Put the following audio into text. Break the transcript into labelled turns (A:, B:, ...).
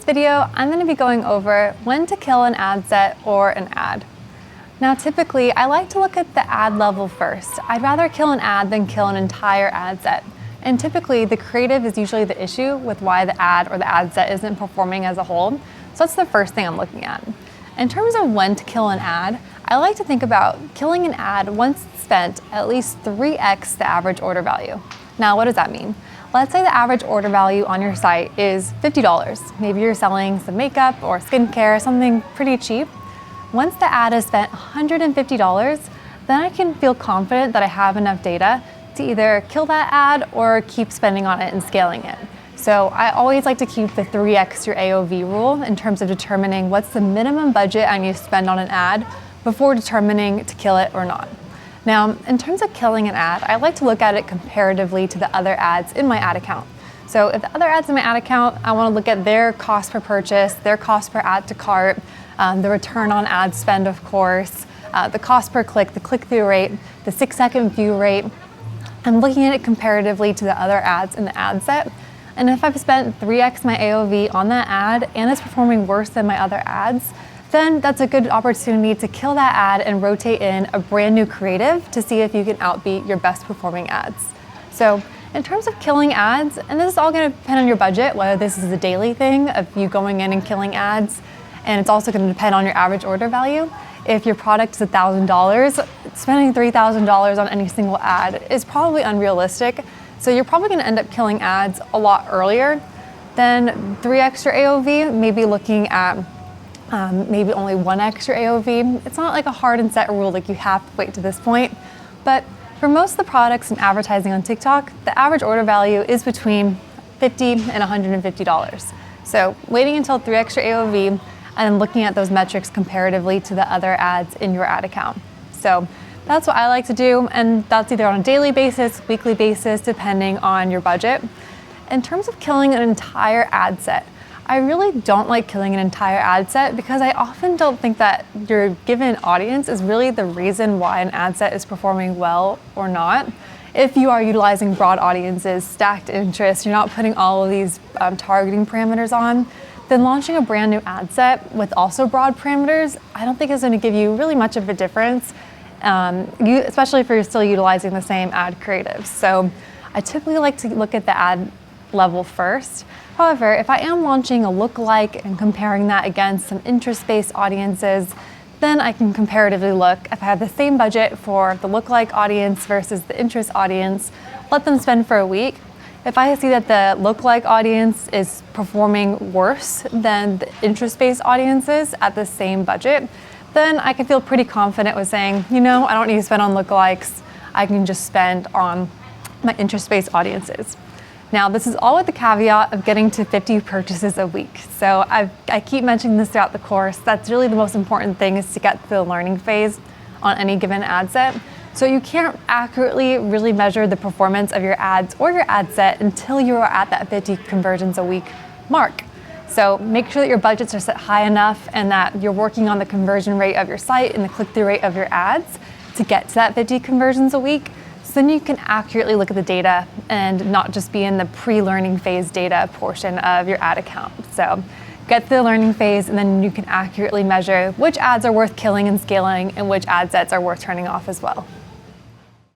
A: video, I'm going to be going over when to kill an ad set or an ad. Now, typically, I like to look at the ad level first. I'd rather kill an ad than kill an entire ad set. And typically, the creative is usually the issue with why the ad or the ad set isn't performing as a whole. So that's the first thing I'm looking at. In terms of when to kill an ad, I like to think about killing an ad once it's spent at least 3x the average order value. Now, what does that mean? Let's say the average order value on your site is $50. Maybe you're selling some makeup or skincare, something pretty cheap. Once the ad has spent $150, then I can feel confident that I have enough data to either kill that ad or keep spending on it and scaling it. So I always like to keep the 3x your AOV rule in terms of determining what's the minimum budget I need to spend on an ad before determining to kill it or not. Now, in terms of killing an ad, I like to look at it comparatively to the other ads in my ad account. So if the other ads in my ad account, I want to look at their cost per purchase, their cost per add to cart, the return on ad spend, of course, the cost per click, the click-through rate, the 6-second view rate. I'm looking at it comparatively to the other ads in the ad set. And if I've spent 3x my AOV on that ad and it's performing worse than my other ads, then that's a good opportunity to kill that ad and rotate in a brand new creative to see if you can outbeat your best performing ads. So in terms of killing ads, and this is all going to depend on your budget, whether this is a daily thing of you going in and killing ads, and it's also going to depend on your average order value. If your product is $1,000, spending $3,000 on any single ad is probably unrealistic. So you're probably going to end up killing ads a lot earlier than 3x your AOV, maybe looking at maybe only 1x your AOV. It's not like a hard and set rule, like you have to wait to this point. But for most of the products and advertising on TikTok, the average order value is between $50 and $150. So waiting until 3x your AOV and looking at those metrics comparatively to the other ads in your ad account. So that's what I like to do, and that's either on a daily basis, weekly basis, depending on your budget. In terms of killing an entire ad set, I really don't like killing an entire ad set because I often don't think that your given audience is really the reason why an ad set is performing well or not. If you are utilizing broad audiences, stacked interests, you're not putting all of these targeting parameters on, then launching a brand new ad set with also broad parameters, I don't think is going to give you really much of a difference, especially if you're still utilizing the same ad creatives. So I typically like to look at the ad level first. However, if I am launching a lookalike and comparing that against some interest-based audiences, then I can comparatively look. If I have the same budget for the lookalike audience versus the interest audience, let them spend for a week. If I see that the lookalike audience is performing worse than the interest-based audiences at the same budget, then I can feel pretty confident with saying, I don't need to spend on lookalikes. I can just spend on my interest-based audiences. Now, this is all with the caveat of getting to 50 purchases a week. So I keep mentioning this throughout the course. That's really the most important thing, is to get to the learning phase on any given ad set. So you can't accurately really measure the performance of your ads or your ad set until you are at that 50 conversions a week mark. So make sure that your budgets are set high enough and that you're working on the conversion rate of your site and the click-through rate of your ads to get to that 50 conversions a week. So then you can accurately look at the data and not just be in the pre-learning phase data portion of your ad account. So get to the learning phase, and then you can accurately measure which ads are worth killing and scaling and which ad sets are worth turning off as well.